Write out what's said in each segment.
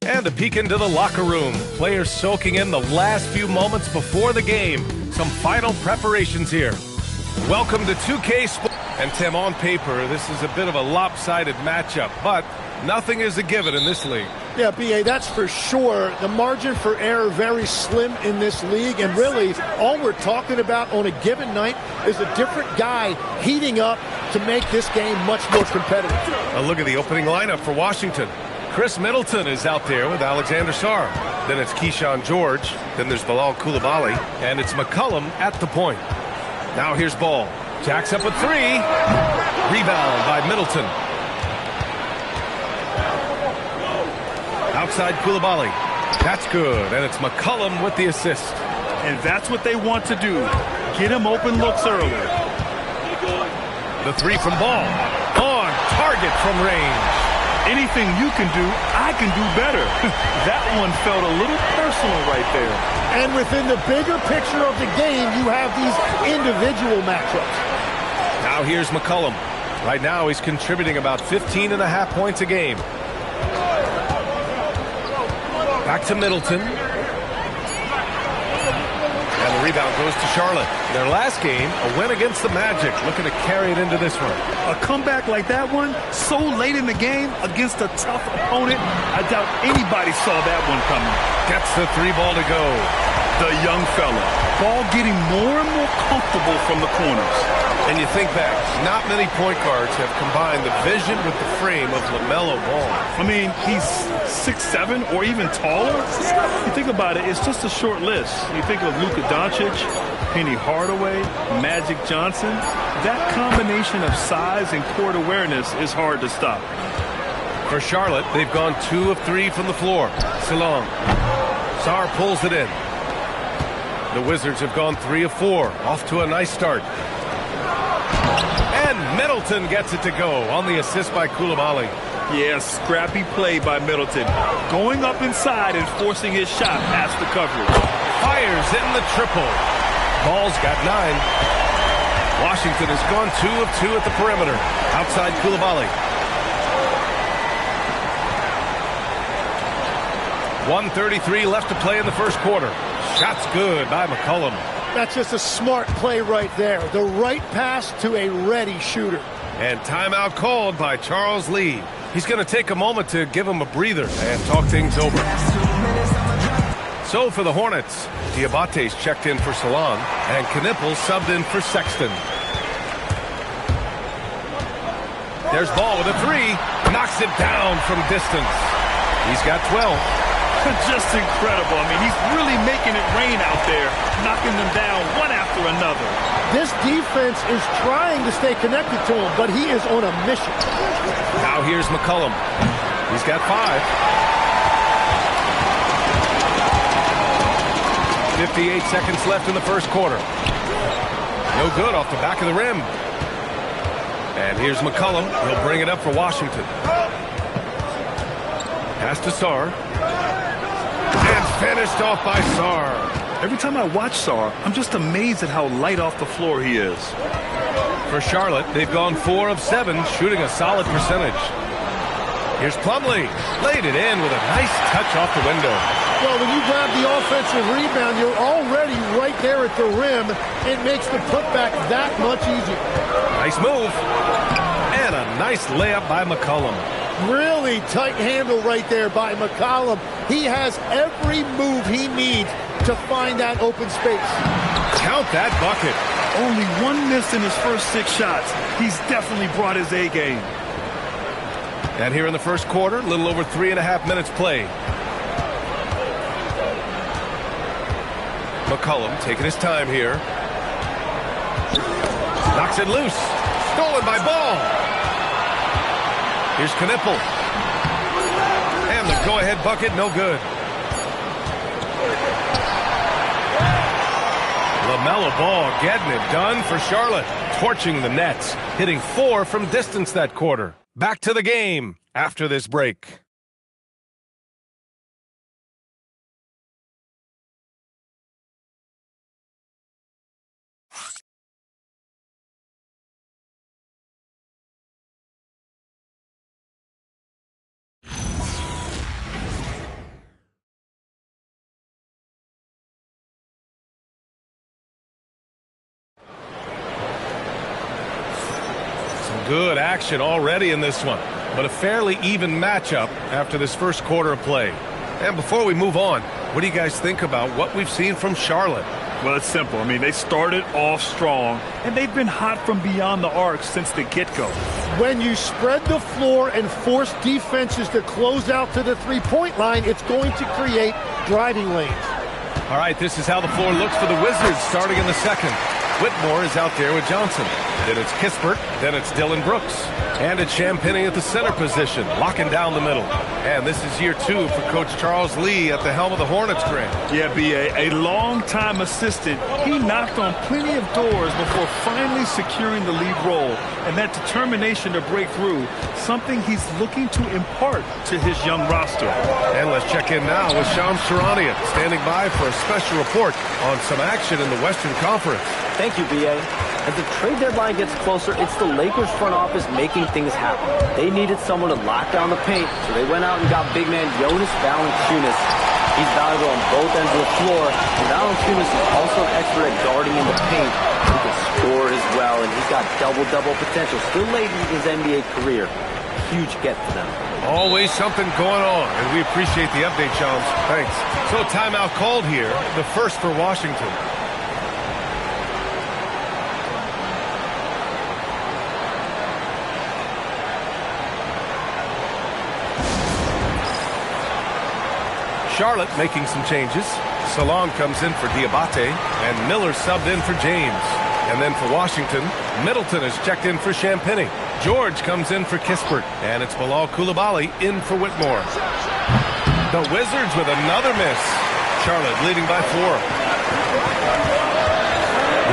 And a peek into the locker room. Players soaking in the last few moments before the game. Some final preparations here. Welcome to 2K Sports. And Tim, on paper, this is a bit of a lopsided matchup, but nothing is a given in this league. Yeah, B.A., that's for sure. The margin for error very slim in this league, and really all we're talking about on a given night is a different guy heating up to make this game much more competitive. A look at the opening lineup for Washington. Chris Middleton is out there with Alexander Sarr. Then it's Keyshawn George. Then there's Bilal Coulibaly. And it's McCollum at the point. Now here's Ball. Jacks up a three. Rebound by Middleton. Outside Coulibaly. That's good. And it's McCollum with the assist. And that's what they want to do. Get him open looks early. The three from Ball. On target from range. Anything you can do, I can do better. That one felt a little personal right there. And within the bigger picture of the game, you have these individual matchups. Now here's McCollum. Right now he's contributing about 15.5 points a game. Back to Middleton. And the rebound goes to Charlotte. Their last game, a win against the Magic, looking to carry it into this one. A comeback like that one, so late in the game against a tough opponent, I doubt anybody saw that one coming. Gets the three ball to go. The young fella. Ball getting more and more comfortable from the corners. And you think back, not many point guards have combined the vision with the frame of LaMelo Ball. I mean, he's 6'7" or even taller. You think about it, it's just a short list. You think of Luka Doncic, Penny Hardaway, Magic Johnson. That combination of size and court awareness is hard to stop. For Charlotte, they've gone 2 of 3 from the floor. Silong. Sarr pulls it in. The Wizards have gone 3 of 4. Off to a nice start. And Middleton gets it to go on the assist by Coulibaly. Yeah, scrappy play by Middleton. Going up inside and forcing his shot past the coverage. Fires in the triple. Ball's got 9. Washington has gone 2 of 2 at the perimeter. Outside Coulibaly. 1:33 left to play in the first quarter. Shot's good by McCollum. That's just a smart play right there. The right pass to a ready shooter. And timeout called by Charles Lee. He's going to take a moment to give him a breather and talk things over. So for the Hornets, Diabate's checked in for Salon, and Knippel subbed in for Sexton. There's Ball with a three. Knocks it down from distance. He's got 12. Just incredible. I mean, he's really making it rain out there, knocking them down one after another. This defense is trying to stay connected to him, but he is on a mission. Now here's McCollum. He's got 5. 58 seconds left in the first quarter. No good off the back of the rim. And here's McCollum. He'll bring it up for Washington. Pass to Sarr. And finished off by Sarr. Every time I watch Sarr, I'm just amazed at how light off the floor he is. For Charlotte, they've gone 4 of 7, shooting a solid percentage. Here's Plumlee. Laid it in with a nice touch off the window. Well, when you grab the offensive rebound, you're already right there at the rim. It makes the putback that much easier. Nice move. And a nice layup by McCollum. Really tight handle right there by McCollum. He has every move he needs to find that open space. Count that bucket. Only 1 miss in his first 6 shots. He's definitely brought his A game. And here in the first quarter, a little over 3.5 minutes played. McCollum taking his time here. Knocks it loose. Stolen by Ball. Here's Knippel. And the go-ahead bucket, no good. LaMelo Ball getting it done for Charlotte. Torching the Nets. Hitting 4 from distance that quarter. Back to the game after this break. Good action already in this one, but a fairly even matchup after this first quarter of play. And before we move on, what do you guys think about what we've seen from Charlotte? Well, it's simple. I mean, they started off strong, and they've been hot from beyond the arc since the get-go. When you spread the floor and force defenses to close out to the three-point line, it's going to create driving lanes. All right, this is how the floor looks for the Wizards starting in the second. Whitmore is out there with Johnson. Then it's Kispert. Then it's Dylan Brooks. And it's Champagnie at the center position, locking down the middle. And this is year 2 for Coach Charles Lee at the helm of the Hornets, Grant. Yeah, B.A., a long-time assistant. He knocked on plenty of doors before finally securing the lead role. And that determination to break through, something he's looking to impart to his young roster. And let's check in now with Shams Charania, standing by for a special report on some action in the Western Conference. Thank you, B.A. As the trade deadline gets closer, it's the Lakers front office making things happen. They needed someone to lock down the paint, so they went out and got big man Jonas Valanciunas. He's valuable on both ends of the floor, and Valanciunas is also an expert at guarding in the paint. He can score as well, and he's got double-double potential. Still late in his NBA career. Huge get for them. Always something going on, and we appreciate the update, Shams. Thanks. So timeout called here, the first for Washington. Charlotte making some changes. Salon comes in for Diabate, and Miller subbed in for James. And then for Washington, Middleton is checked in for Champagnie. George comes in for Kispert, and it's Bilal Coulibaly in for Whitmore. The Wizards with another miss. Charlotte leading by 4.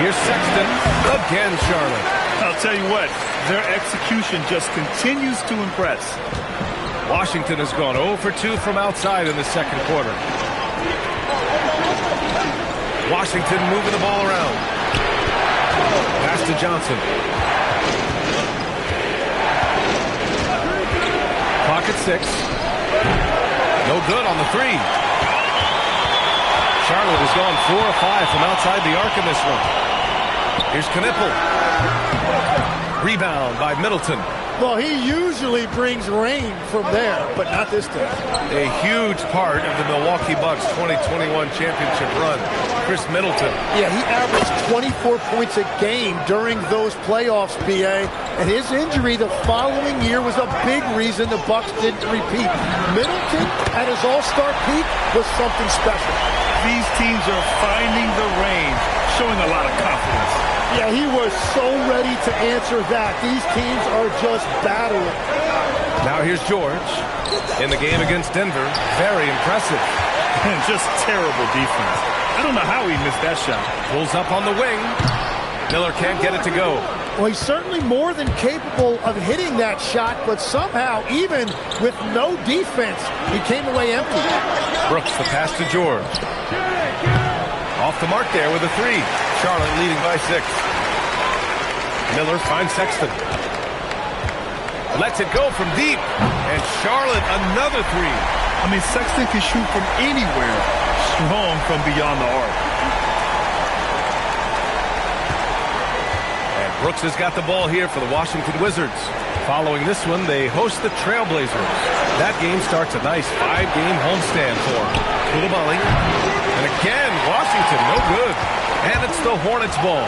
Here's Sexton. Again, Charlotte. I'll tell you what, their execution just continues to impress. Washington has gone 0 for 2 from outside in the second quarter. Washington moving the ball around. Pass to Johnson. Clock at 6. No good on the 3. Charlotte has gone 4 or 5 from outside the arc in this one. Here's Knipple. Rebound by Middleton. Well, he usually brings rain from there, but not this time. A huge part of the Milwaukee Bucks 2021 championship run. Chris Middleton. Yeah, he averaged 24 points a game during those playoffs, B.A., and his injury the following year was a big reason the Bucks didn't repeat. Middleton, at his all-star peak, was something special. These teams are finding the range, showing a lot of confidence. Yeah, he was so ready to answer that. These teams are just battling. Now here's George. In the game against Denver, very impressive. And just terrible defense. I don't know how he missed that shot. Pulls up on the wing. Miller can't get it to go. Well, he's certainly more than capable of hitting that shot, but somehow, even with no defense, he came away empty. Brooks, the pass to George. Off the mark there with a 3. Charlotte leading by 6. Miller finds Sexton. Lets it go from deep. And Charlotte another 3. I mean, Sexton can shoot from anywhere. Strong from beyond the arc. And Brooks has got the ball here for the Washington Wizards. Following this one, they host the Trailblazers. That game starts a nice 5-game homestand for Coulibaly. And again, Washington, no good. And it's the Hornets ball.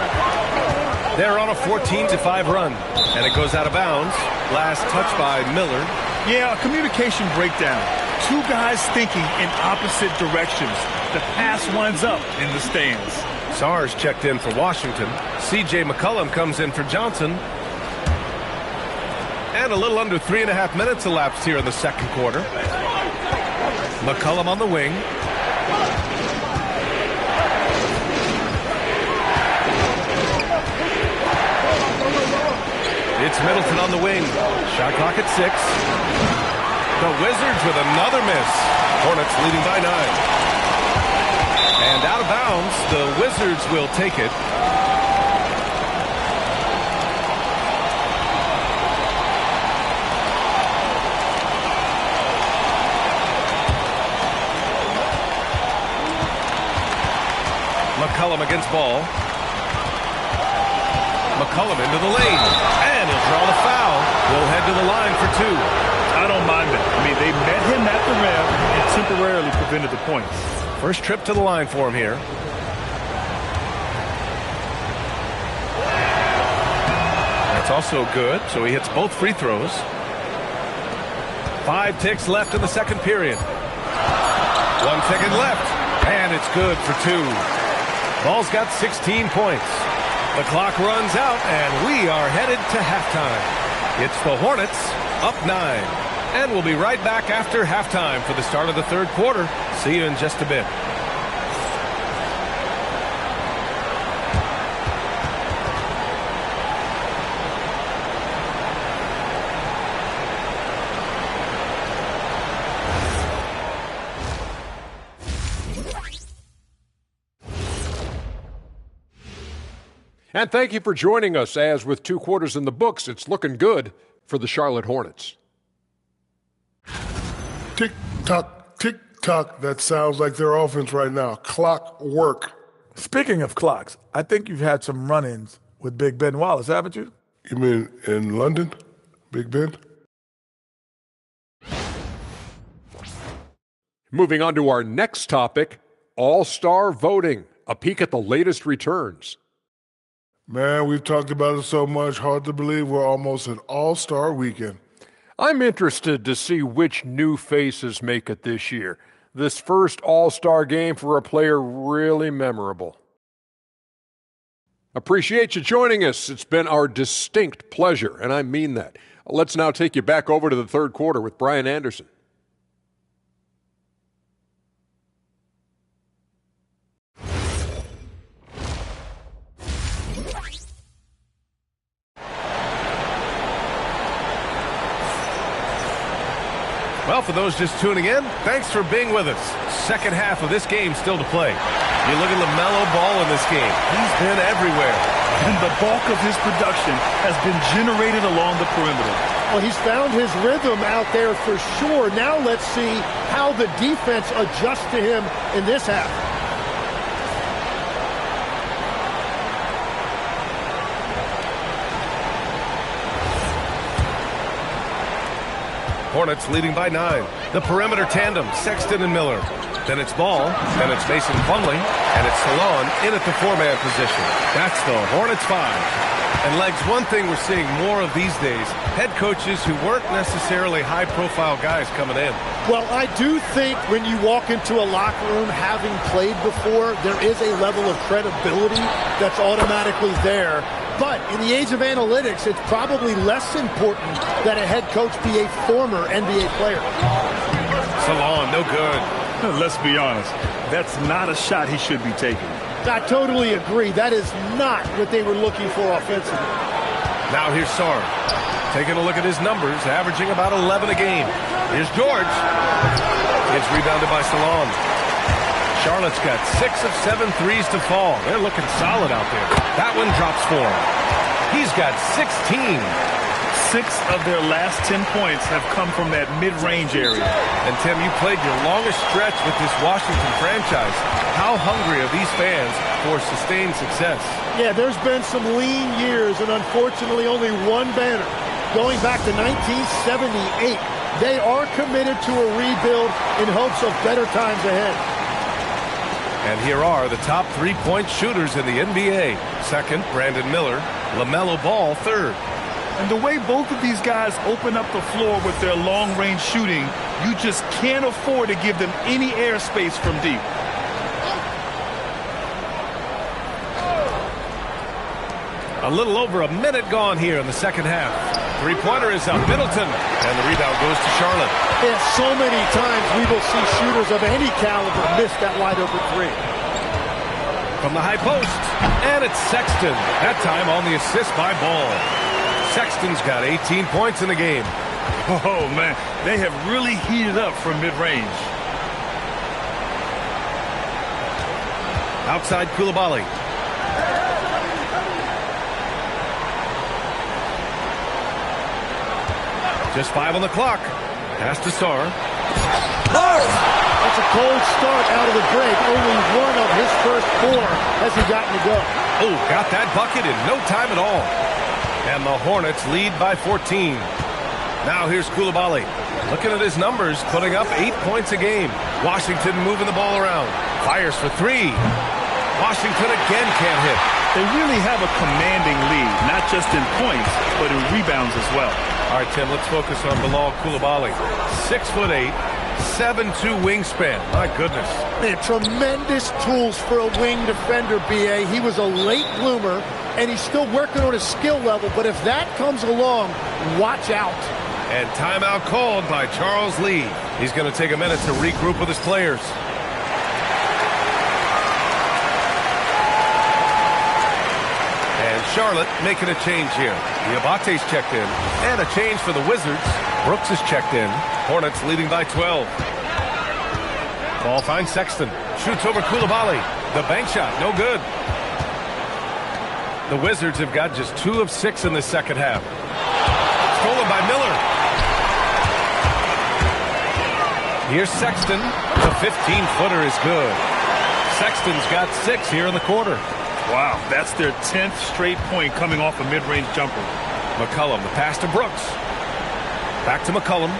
They're on a 14-5 run. And it goes out of bounds. Last touch by Miller. Yeah, a communication breakdown. Two guys thinking in opposite directions. The pass winds up in the stands. Sarge checked in for Washington. C.J. McCollum comes in for Johnson. And a little under 3.5 minutes elapsed here in the second quarter. McCollum on the wing. It's Middleton on the wing. Shot clock at 6. The Wizards with another miss. Hornets leading by 9. And out of bounds, the Wizards will take it. McCollum against ball. McCollum into the lane. And And he'll draw the foul. He'll head to the line for two. I don't mind that. I mean, they met him at the rim and temporarily prevented the points. First trip to the line for him here. That's also good, so he hits both free throws. 5 ticks left in the second period. 1 second left, and it's good for 2. Ball's got 16 points. The clock runs out, and we are headed to halftime. It's the Hornets up 9. And we'll be right back after halftime for the start of the third quarter. See you in just a bit. And thank you for joining us as with 2 quarters in the books, it's looking good for the Charlotte Hornets. Tick-tock, tick-tock. That sounds like their offense right now. Clockwork. Speaking of clocks, I think you've had some run-ins with Big Ben Wallace, haven't you? You mean in London? Big Ben? Moving on to our next topic, All-Star voting. A peek at the latest returns. Man, we've talked about it so much. Hard to believe we're almost at All-Star weekend. I'm interested to see which new faces make it this year. This first All-Star game for a player really memorable. Appreciate you joining us. It's been our distinct pleasure, and I mean that. Let's now take you back over to the third quarter with Brian Anderson. Well, for those just tuning in, thanks for being with us. Second half of this game still to play. You look at LaMelo Ball in this game. He's been everywhere. And the bulk of his production has been generated along the perimeter. Well, he's found his rhythm out there for sure. Now let's see how the defense adjusts to him in this half. Hornets leading by 9. The perimeter tandem, Sexton and Miller. Then it's Ball, then it's Mason Plumlee, and it's Salon in at the 4-man position. That's the Hornets 5. And Legs, one thing we're seeing more of these days, head coaches who weren't necessarily high-profile guys coming in. Well, I do think when you walk into a locker room having played before, there is a level of credibility that's automatically there. But in the age of analytics, it's probably less important that a head coach be a former NBA player. Salon, no good. Let's be honest, that's not a shot he should be taking. I totally agree. That is not what they were looking for offensively. Now here's Sarr. Taking a look at his numbers, averaging about 11 a game. Here's George. It's rebounded by Salon. Charlotte's got 6 of 7 threes to fall. They're looking solid out there. That one drops for him. He's got 16. 6 of their last 10 points have come from that mid-range area. And Tim, you played your longest stretch with this Washington franchise. How hungry are these fans for sustained success? Yeah, there's been some lean years and unfortunately only one banner. Going back to 1978, they are committed to a rebuild in hopes of better times ahead. And here are the top three-point shooters in the NBA. Second, Brandon Miller. LaMelo Ball, third. And the way both of these guys open up the floor with their long-range shooting, you just can't afford to give them any airspace from deep. A little over a minute gone here in the second half. Three-pointer is up. Middleton. And the rebound goes to Charlotte. Yeah, so many times we will see shooters of any caliber miss that wide-open three. From the high post. And it's Sexton. That time on the assist by Ball. Sexton's got 18 points in the game. Oh, man. They have really heated up from mid-range. Outside Koulibaly. Just 5 on the clock. Pass to Sarr. That's a cold start out of the break. Only one of his first 4 has he gotten to go. Oh, got that bucket in no time at all. And the Hornets lead by 14. Now here's Coulibaly. Looking at his numbers, putting up 8 points a game. Washington moving the ball around. Fires for 3. Washington again can't hit. They really have a commanding lead, not just in points, but in rebounds as well. All right, Tim, let's focus on Bilal Coulibaly. 6'8", 7'2" wingspan. My goodness. Man, tremendous tools for a wing defender, B.A. He was a late bloomer, and he's still working on his skill level, but if that comes along, watch out. And timeout called by Charles Lee. He's going to take a minute to regroup with his players. And Charlotte making a change here. Diabate's checked in. And a change for the Wizards. Brooks is checked in. Hornets leading by 12. Ball finds Sexton. Shoots over Coulibaly. The bank shot, no good. The Wizards have got just 2 of 6 in the second half. Stolen by Miller. Here's Sexton. The 15-footer is good. Sexton's got 6 here in the quarter. Wow, that's their 10th straight point coming off a mid-range jumper. McCollum, the pass to Brooks. Back to McCollum.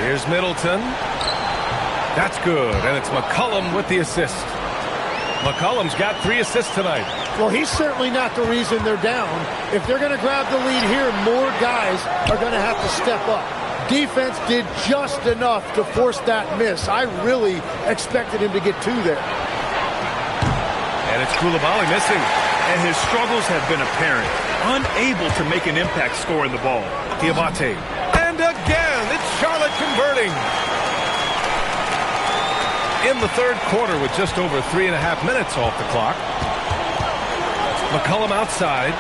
Here's Middleton. That's good, and it's McCollum with the assist. McCollum's got 3 assists tonight. Well, he's certainly not the reason they're down. If they're going to grab the lead here, more guys are going to have to step up. Defense did just enough to force that miss. I really expected him to get 2 there. And it's Coulibaly missing. And his struggles have been apparent. Unable to make an impact scoring the ball. Diabate. And again, it's Charlotte converting. In the third quarter with just over 3.5 minutes off the clock. McCollum outside.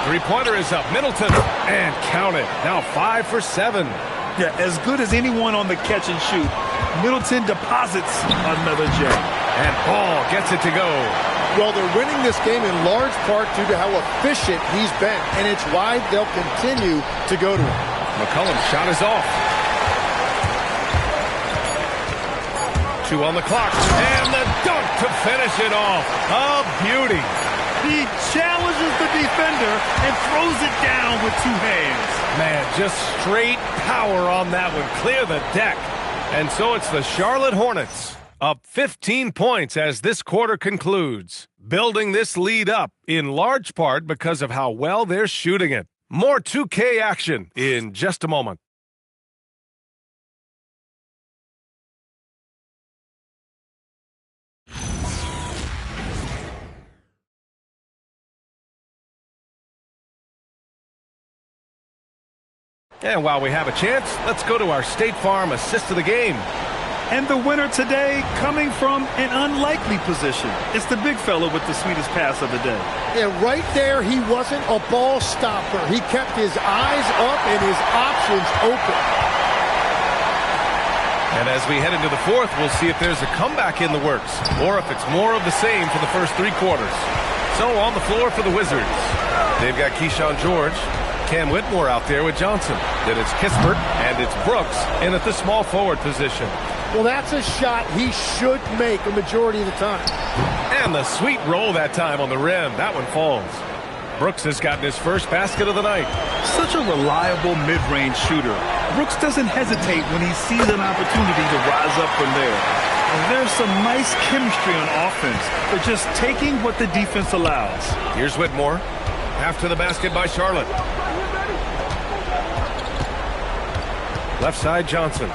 Three-pointer is up. Middleton. And count it. Now 5 for 7. Yeah, as good as anyone on the catch and shoot. Middleton deposits another gem. And Ball gets it to go. Well, they're winning this game in large part due to how efficient he's been, and it's why they'll continue to go to him. McCollum's shot is off. 2 on the clock. And the dunk to finish it off. A beauty. He challenges the defender and throws it down with 2 hands. Man, just straight power on that one. Clear the deck. And so it's the Charlotte Hornets up 15 points as this quarter concludes, building this lead up in large part because of how well they're shooting it. More 2K action in just a moment. And while we have a chance, let's go to our State Farm assist of the game. And the winner today coming from an unlikely position. It's the big fella with the sweetest pass of the day. Yeah, right there, he wasn't a ball stopper. He kept his eyes up and his options open. And as we head into the fourth, we'll see if there's a comeback in the works or if it's more of the same for the first 3 quarters. So on the floor for the Wizards, they've got Keyshawn George, Cam Whitmore out there with Johnson. Then it's Kispert and it's Brooks in at the small forward position. Well, that's a shot he should make a majority of the time. And the sweet roll that time on the rim. That one falls. Brooks has gotten his first basket of the night. Such a reliable mid-range shooter. Brooks doesn't hesitate when he sees an opportunity to rise up from there. And there's some nice chemistry on offense. They're just taking what the defense allows. Here's Whitmore. After the basket by Charlotte. Left side, Johnson.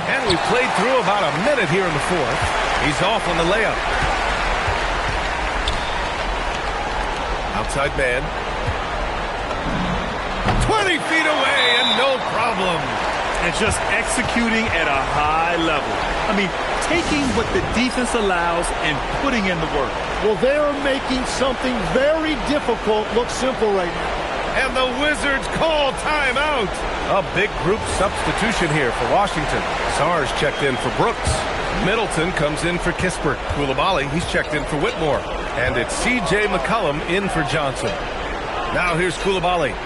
And we've played through about a minute here in the fourth. He's off on the layup. Outside man. 20 feet away and no problem. And just executing at a high level. I mean, taking what the defense allows and putting in the work. Well, they're making something very difficult look simple right now. And the Wizards call timeout. A big group substitution here for Washington. Sarge checked in for Brooks. Middleton comes in for Kispert. Coulibaly, he's checked in for Whitmore. And it's C.J. McCollum in for Johnson. Now here's Coulibaly.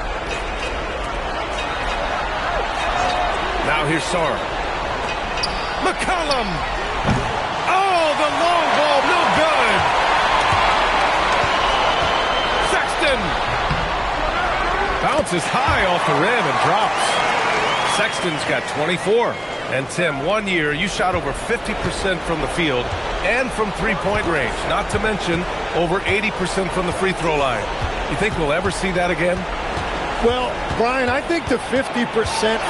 Now here's Sarge. McCollum. Oh, the long ball, no good. Bounces high off the rim and drops. Sexton's got 24. And Tim, 1 year, you shot over 50% from the field and from three-point range. Not to mention over 80% from the free throw line. You think we'll ever see that again? Well, Brian, I think the 50%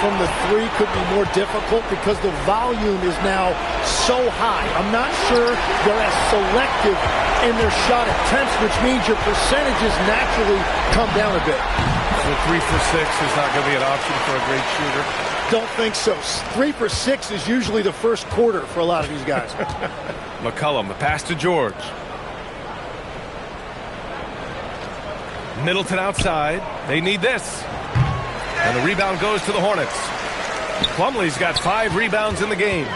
from the three could be more difficult because the volume is now so high. I'm not sure they're as selective in their shot attempts, which means your percentages naturally come down a bit. So 3 for 6 is not going to be an option for a great shooter? Don't think so. 3 for 6 is usually the first quarter for a lot of these guys. McCollum, the pass to George. Middleton outside. They need this. And the rebound goes to the Hornets. Plumlee's got 5 rebounds in the game.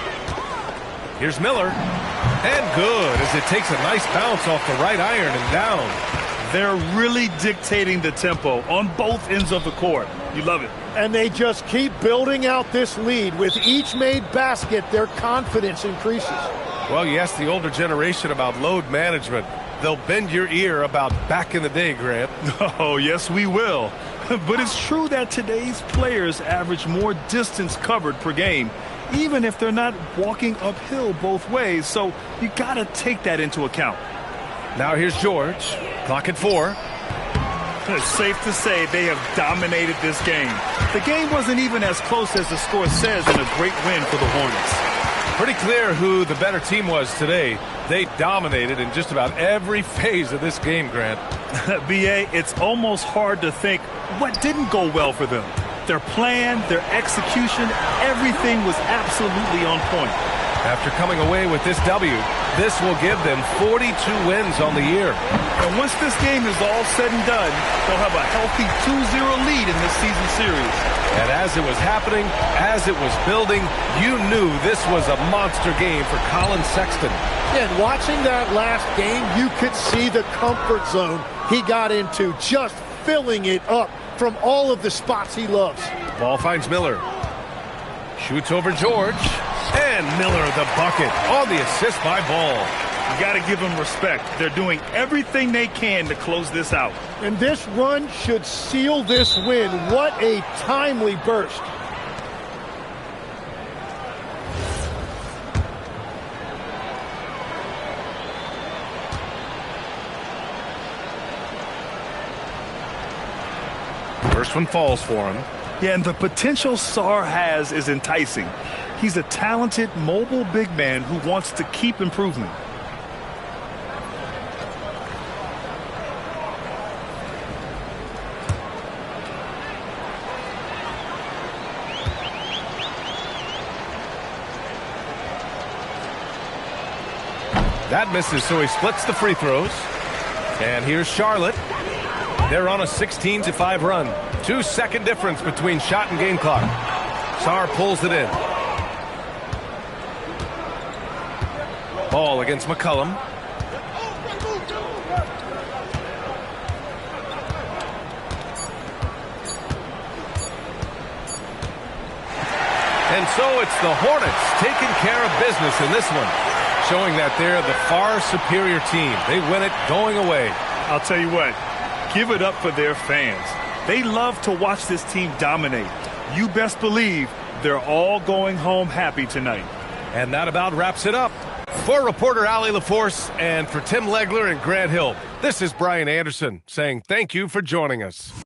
Here's Miller. And good as it takes a nice bounce off the right iron and down. They're really dictating the tempo on both ends of the court. You love it. And they just keep building out this lead. With each made basket, their confidence increases. Well, you ask the older generation about load management. They'll bend your ear about back in the day, Grant. Oh, yes, we will. But it's true that today's players average more distance covered per game, even if they're not walking uphill both ways. So you got to take that into account. Now here's George. Clock at 4. It's safe to say they have dominated this game. The game wasn't even as close as the score says in a great win for the Hornets. Pretty clear who the better team was today. They dominated in just about every phase of this game, Grant. B.A., it's almost hard to think what didn't go well for them. Their plan, their execution, everything was absolutely on point. After coming away with this W, this will give them 42 wins on the year. And once this game is all said and done, they'll have a healthy 2-0 lead in this season series. And as it was happening, as it was building, you knew this was a monster game for Colin Sexton. And watching that last game, you could see the comfort zone he got into, just filling it up from all of the spots he loves. Ball finds Miller. Shoots over George. And Miller the bucket on the assist by Ball. You got to give them respect. They're doing everything they can to close this out. And this run should seal this win. What a timely burst. First one falls for him. Yeah, and the potential Sarr has is enticing. He's a talented, mobile big man who wants to keep improving. That misses, so he splits the free throws. And here's Charlotte. They're on a 16-5 run. 2-second difference between shot and game clock. Sarr pulls it in. Ball against McCollum. And so it's the Hornets taking care of business in this one, showing that they're the far superior team. They win it going away. I'll tell you what, give it up for their fans. They love to watch this team dominate. You best believe they're all going home happy tonight. And that about wraps it up. For reporter Allie LaForce and for Tim Legler and Grant Hill, this is Brian Anderson saying thank you for joining us.